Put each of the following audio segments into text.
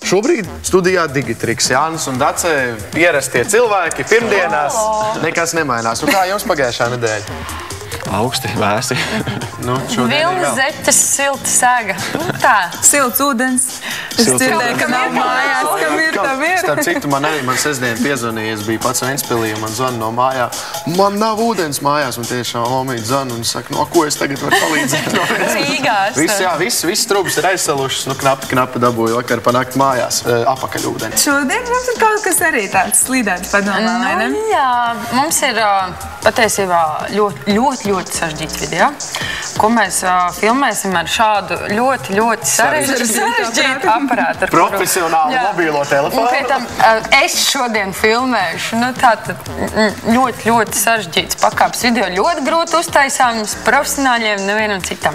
Šobrīd studijā Digitrix. Jānis un Dace ierastie cilvēki pirmdienās. Nekas nemainās. Nu, kā jums pagājušā nedēļa? Augsti, vēsi. Vilna zeķes, silta sēga. Tā. Silts ūdens. Es dzirdēju, ka nav mājās, kam ir tā vieta. Starp citu, man sestdien piezvanīja, es biju pats Ventspilī, un man zvana no mājā. Man nav ūdens mājās, un tiešām omīti zvana, un saka, no ko es tagad varu palīdzēt no Rīgās. Viss trubas ir aizsalušas, nu knapi dabūju vakar panākt mājās apakaļ ūdeni. Šodien mums ir kaut kas arī tāds slīdēts padomā, vai ne? Jā, mums ir patiesībā ļoti sarežģīts video, ko mēs filmēsim ar šādu ļoti sarežģītu aparātu. Profesionālu mobīlo telefonu. Un pie tam es šodien filmēšu. Nu, tātad ļoti sarežģīts pakāpes video. Ļoti grūti uztaisāms profesionāļiem, nevienam citam.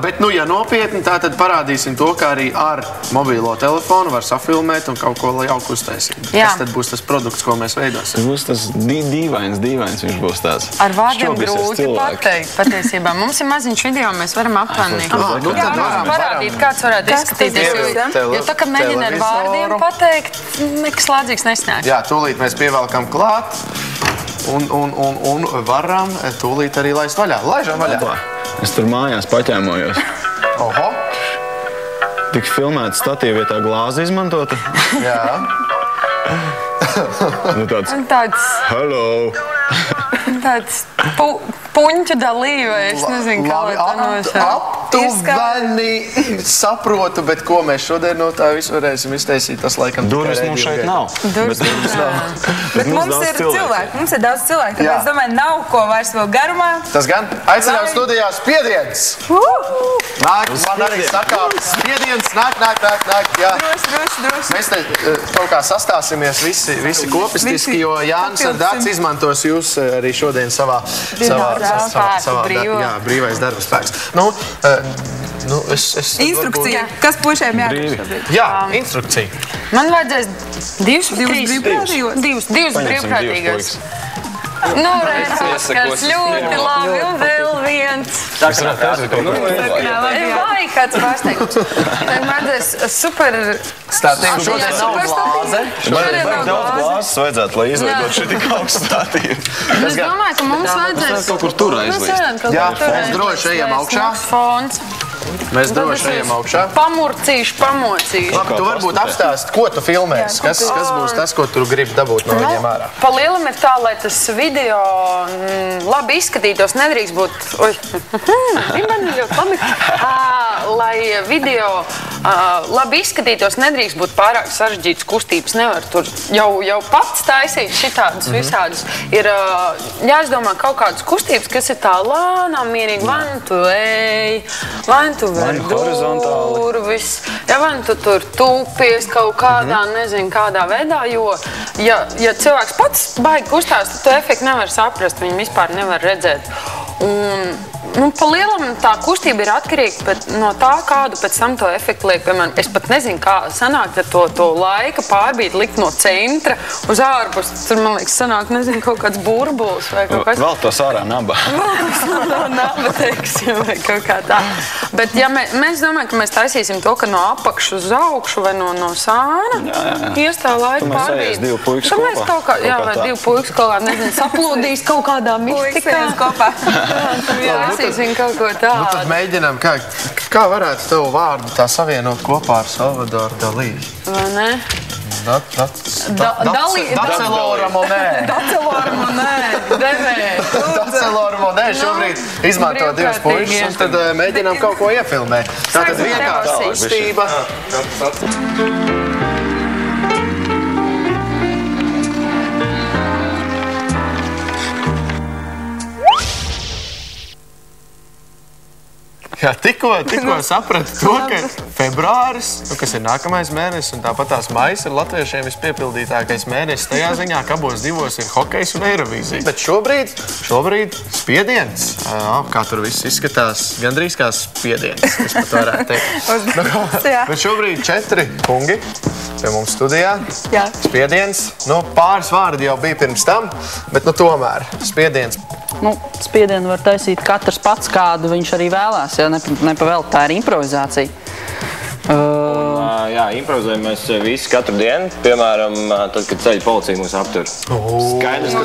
Bet, nu, ja nopietni, tā tad parādīsim to, kā arī ar mobīlo telefonu var safilmēt un kaut ko jauku uztaisīt. Kas tad būs tas produkts, ko mēs veidosim? Būs tas dīvains, viņš būs tāds. Ar vārdiem grūti pateikt, patiesībā. Mums ir maziņš video, mēs varam apvainīt. Parādīt, kāds varētu izskatīties. Jo tā, ka mēģina ar vārdiem pateikt, nekas lādzīgs nesnāk. Jā, tūlīt mēs pievelkam klāt un varam tūlīt arī laist vaļā. Laižam vaļā. Es tur mājās paķēmojos. Oho. Tik filmēta statīva vietā glāze izmantota. Jā. Nu tāds, hello. Tāds puņķu dalība, es nezinu, kā lai tā nosaukt. Aptuveni saprotu, bet ko mēs šodien no tā visu varēsim iztaisīt, tas laikam Durvis mums šeit nav. Bet mums ir cilvēki, mums ir daudz cilvēku, tāpēc es domāju, nav ko vairs vēl garumā. Tas gan aicinām studijā Spiediens. Nāk, man arī sakā, Spiediens, nāk, jā. Droši. Mēs te kaut kā sastāsimies visi kopistiski, jo Jānis ar Dats izmantos jūs arī šodien savā brīvais darba spēks. Instrukcija. Kas pušiem jādara šobrīd? Jā, instrukcija. Man vajadzēs divus brīvprātīgos. Nu, redz, kas ļoti labi, un vēl viens. Tas ir kaut Vai kāds pārsteigums. Man vajadzēs super... Stātību šodien nav glāze. Daudz glāzes vajadzētu, lai izveidot šī tik augstu stātību. Es domāju, ka mums vajadzēs... Kaut kur tur aizlīst. Jā, mēs droši ejam augšā. Mēs droši ejam augšā. Pamocīšu. Labi, tu varbūt apstāst, ko tu filmēsi. Kas būs tas, ko tu gribi dabūt no viņiem ārā? Pa lielam ir tā, lai tas video labi izskatītos, nedrīkst būt... Lai video labi izskatītos, nedrīkst būt pārāk sarežģītas kustības. Nevar tur jau pats taisīt šitādus visādus. Ir jāizdomā kaut kādas kustības, kas ir tā lānām, mierīgi. Vai tu ej, vai tu ver durvis, vai tu tur tūpies kaut kādā, nezinu, kādā veidā, jo, ja cilvēks pats baigi kustās, tad tu efektu nevar saprast, viņu vispār nevar redzēt. Un pa lielam tā kustība ir atkarīga no tā, kādu pēc tam to efektu liek. Piemēram, es pat nezinu, kā sanāk to laika pārbīt likt no centra uz ārpus. Tur, man liekas, sanāk, nezinu, kaut kāds burbulis vai kaut kas. Vēl tos ārā naba. Naba, teiksim, vai kaut kā tā. Bet ja mēs domājam, ka mēs taisīsim to, ka no apakšu uz augšu vai no sāna ies tā laika pārbīt. Tad mēs divi puikas kopā. Jā, vai divi puikas kaut kā, nezinu, saplūdīs kaut kādā mistikā. Kopā. Taisīsim kaut ko tādu. Nu, tad mēģinām, kā varētu tavu vārdu tā savienot kopā ar Salvadoru Dalī? Vai ne? Dacelora Monē. Dacelora Monē šobrīd izmanto divas puišas, un tad mēģinām kaut ko iefilmēt. Tātad vienkārši kustība. Jā, tikko sapratu to, ka februāris, kas ir nākamais mēnesis, un tāpat tās maijs ir latviešiem vispiepildītākais mēnesis tajā ziņā, ka abos divos ir hokejs un Eirovīzija. Bet šobrīd Spiediens, kā tur viss izskatās, gandrīz kā Spiediens, es pat varētu teikt. Bet šobrīd 4 kungi pie mums studijā. Jā. Spiediens, pāris vārdi jau bija pirms tam, bet tomēr Spiediens. Spiedienu var taisīt katrs pats, kādu viņš arī vēlās, ja nepavēlt, tā ir improvizācija. Jā, improvizējam mēs visi katru dienu, piemēram, tad, kad ceļu policija mūs aptur. Skaidrs, ka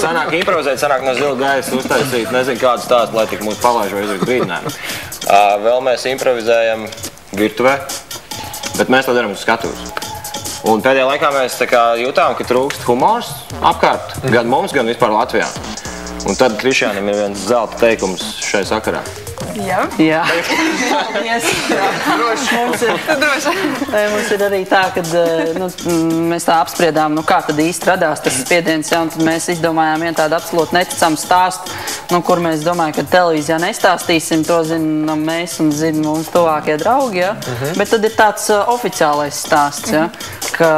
sanāk improvizēt, sanāk no zila gaisa uztaisīt, nezinu kādu stāstu, lai tik mūs palaiž vai izrakt brīdinājumu. Vēl mēs improvizējam virtuvē, bet mēs to darām uz skatuves. Un pēdējā laikā mēs tā kā jūtām, ka trūkst humors apkārt, gan mums, gan vispār Latvijā. Un tad Krišjānam ir viens zelta teikums šai sakarā. Jā. Mums ir arī tā, ka mēs tā apspriedām, kā tad īsti radās tas spiediens, un tad mēs izdomājām vienu tādu absolūti neticamu stāstu, kur mēs domājam, ka televīzijā nestāstīsim, to zinām mēs un zina mums tuvākie draugi, bet tad ir tāds oficiālais stāsts, ka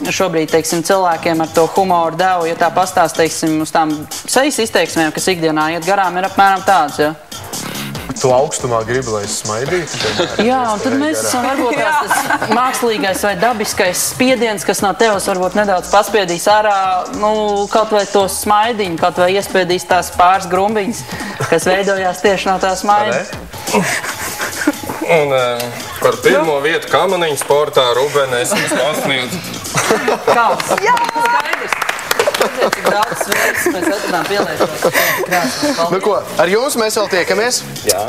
šobrīd, teiksim, cilvēkiem ar to humoru devu, ja tā pastāst, teiksim, uz tām sejas izteiksmēm, kas ikdienā iet garām, ir apmēram tāds, Tu augstumā gribi, lai es smaidītu? Jā, un tad mēs esam varbūt tas mākslīgais vai dabiskais spiediens, kas no tevis varbūt nedaudz paspiedīs ārā, kaut vai to smaidiņu, kaut vai iespiedīs tās pāris grumbiņas, kas veidojās tieši no tā smaida. Un par pirmo vietu kamaniņu sportā Rubene es pasniedzu. Kāds? Jā! Skaidrs! Cik daudz sveiks mēs atradām pielietot. Nu ko, ar jums mēs vēl tiekamies.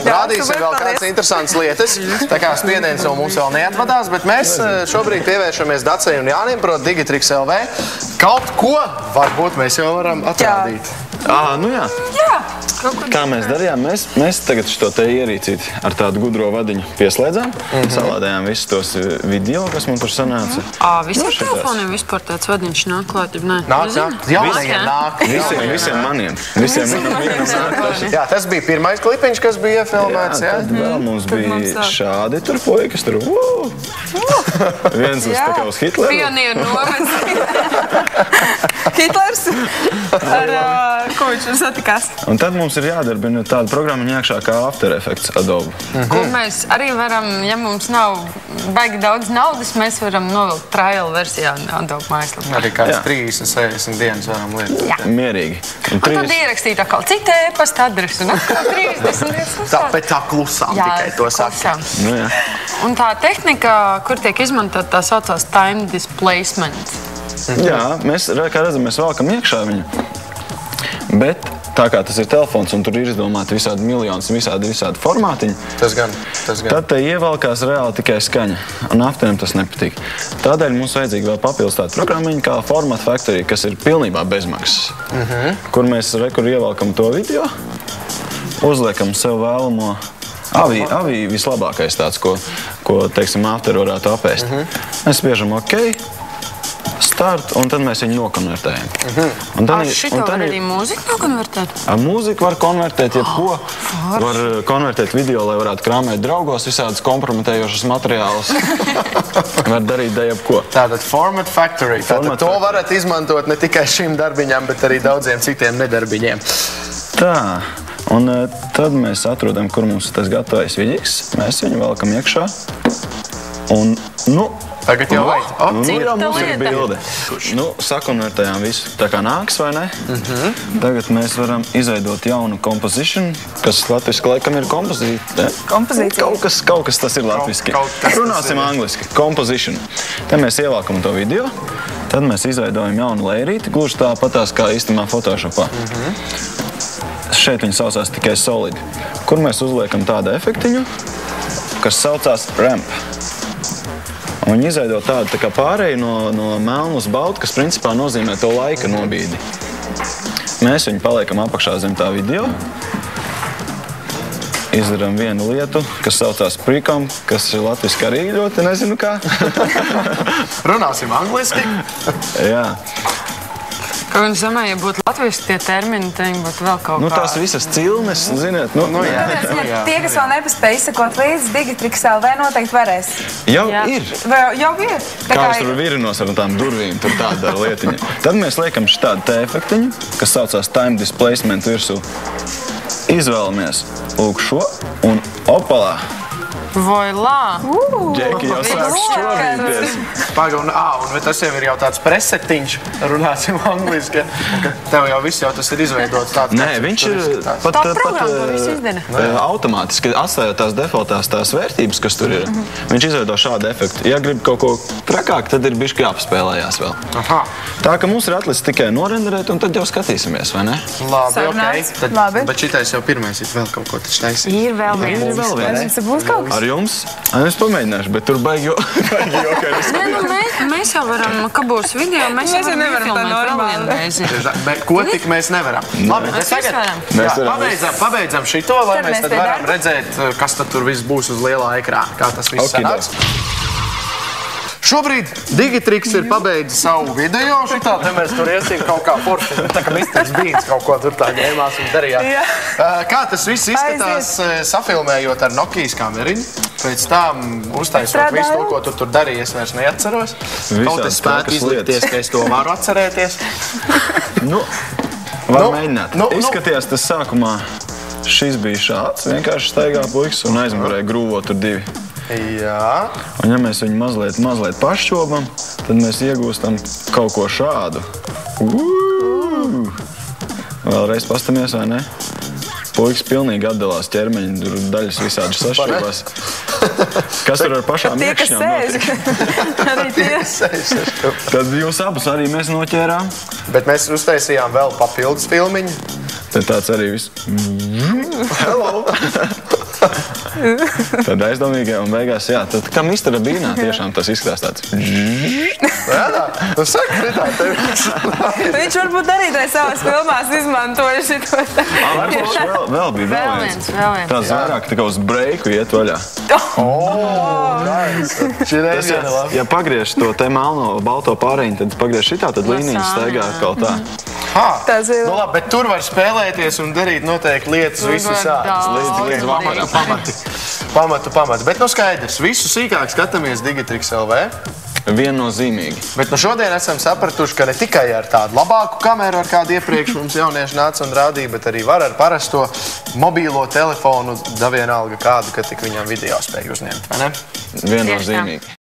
Rādīsim vēl kādas interesantas lietas. Tā kā spiediens no mums vēl neatvadās, bet mēs šobrīd pievēršamies Dacei un Jānim, proti Digitrix LV. Kaut ko varbūt mēs jau varam atrādīt. Nu jā. Kā mēs darījām? Mēs tagad šo te ierīcīti ar tādu gudro vadiņu pieslēdzām, salādējām visus tos video, kas man tur sanāca. Visiem telefoniem vispār tāds vadiņš nāk klāt, ja nē? Nāk. Jaunajiem nāk. Visiem maniem. Visiem manam vienam nāk. Jā, tas bija pirmais klipiņš, kas bija iefilmēts, jā? Tad vēl mums bija šādi tur puikas, tur viens uz tā kā uz Hitleru. Pionieru nomes. Hitlers, ar ko viņš satikās. Un tad mums ir jādarbina tāda programma iekšā kā After Effects Adobe. Ko mēs arī varam, ja mums nav baigi daudz naudas, mēs varam novilkt trial versijā Adobe mājaslapā. Arī kāds 30-60 dienas varam lietot. Mierīgi. Un tad ierakstīt atkal citu e-pasta adresu un atkal 30 dienas. Tāpēc tā klusām tikai to saka. Un tā tehnika, kur tiek izmantot, tā saucās time displacement. Jā, mēs, kā redzam, mēs valkam iekšā viņu. Bet tā kā tas ir telefons un tur ir izdomāti visādi miljonus, visādi formātiņi, tas gan. Tad te ievalkās reāli tikai skaņa. Un Afterim tas nepatīk. Tādēļ mums vajadzīga vēl papildus tāda programmiņa kā Format Factory, kas ir pilnībā bezmaksas. Kur mēs ievalkam to video, uzliekam sev vēlamo avī vislabākais tāds, ko teiksim, After varētu apēst. Mēs spiežam OK. Start, un tad mēs viņu nokonvertējam. Šito var arī mūziku nokonvertēt? Mūziku var konvertēt, jebko. Var konvertēt video, lai varētu krāmēt draugos visādus kompromitējošus materiālus. Var darīt jebko. Tātad Format Factory. Tātad to varat izmantot ne tikai šīm darbiņām, bet arī daudziem citiem nedarbiņiem. Tā. Un tad mēs atrodam, kur mums ir tas gatavais viļņiks. Mēs viņu velkam iekšā. Un, tagad jau vajag. Jā, mums ir bilde. Sakonvertējām visu. Tā kā nāks, vai ne? Tagad mēs varam izveidot jaunu composition, kas latviski laikam ir kompozīcija. Kaut kas tas ir latviski. Runāsim angliski. Composition. Tad mēs ievākam to video. Tad mēs izveidojam jaunu lejrīti, gluži tāpatās kā īstamā Photoshopā. Šeit viņi saucās tikai Solid. Kur mēs uzliekam tādu efektiņu, kas saucās Ramp. Un viņi izveido tādu tā kā pārēju no melnu uz baltu, kas principā nozīmē to laika nobīdi. Mēs viņu paliekam apakšā zem tā video. Izdarām vienu lietu, kas saucās Precomp, kas ir latviski arī ļoti nezinu kā. Runāsim angliski. Jā. Kā viņš domāja, ja būtu latviešu tie termini, tad viņi būtu vēl kaut kā... Tās visas cilmes, ziniet, Tie, kas vēl nepaspēj izsakot līdzi, Digitrix LV noteikti varēs. Jau ir. Jau ir. Kā es tur virinos ar tām durvīm, tur tāda lietiņa. Tad mēs liekam šitādu te efektiņu, kas saucās Time Displacement virsū. Izvēlamies lūk šo un opalā. Voilā! Džeki jau sāk šķobīties. Un tas jau ir jau tāds presetiņš, runāsim angliski, ka tev jau viss jau tas ir izveidots tāds. Nē, viņš ir pat automātiski, atstājot tās defaultās tās vērtības, kas tur ir. Viņš izveido šādu efektu. Ja grib kaut ko trakāk, tad ir bišķi jāapspēlējās vēl. Tā ka mums ir atlicis tikai norenderēt, un tad jau skatīsimies, vai ne? Labi, ok. Bet šitais jau pirmais ir vēl kaut ko taču taisīt. Ir vēl viens. Ar jums? Es pamēģināšu, bet tur baigi jokai. Mēs jau varam, ka būs video, mēs jau nevaram tā normāli. Ko tik mēs nevaram? Labi, bet tagad pabeidzam šito, lai mēs tad varam redzēt, kas tad tur viss būs uz lielā ekrāna, kā tas viss sanāks. Šobrīd Digitrix ir pabeidzis savu video šitā, te mēs tur iesim kaut kā forši, tā kā Misters Beans kaut ko tur tā ņēmās un darījāt. Kā tas viss izskatās, safilmējot ar Nokijas kameriņu, pēc tam uztaisot visu to, ko tu tur darīji, es vairs neatceros. Kaut es spētu izlikties, ka es to varu atcerēties. Var mēģināt. Izskaties, tas sākumā šis bija šāds, vienkārši staigā puikas un aizmugurē grūvo tur divi. Jā. Un ja mēs viņu mazliet pašķobam, tad mēs iegūstam kaut ko šādu. Vēlreiz pastamies, vai ne? Puikas pilnīgi atdalās ķermeņi, tur daļas visādi sašķobās. Kas tur ar pašām iekšņām notiek? Tad jūs abus arī mēs noķērām. Bet mēs uztaisījām vēl papildus filmiņu. Tad tāds arī viss. Hello! Tad aizdomīgajā un beigās, jā, tad kā Mistera Bīnā tiešām tas izskatās tāds. Jā, tu saki šitā tevi. Viņš varbūt arī tai savas filmās izmantoja šito. Vēl bija viens. Tāds vairāk tā kā uz breiku iet vaļā. Ja pagriež to te melno balto pārēņu, tad pagriež šitā, tad līnijas staigā atkal tā. Nu labi, bet tur var spēlēties un darīt noteikti lietas visu sādas. Līdz pamatu. Bet nu skaidrs, visu sīkāk skatāmies Digitrix LV. Viennozīmīgi. Bet nu šodien esam sapratuši, ka ne tikai ar tādu labāku kameru, ar kādu iepriekš mums jaunieši nāca un rādīja, bet arī var ar parasto mobīlo telefonu, da vienalga kādu, ka tik viņam video spēj uzņemt, vai ne? Viennozīmīgi.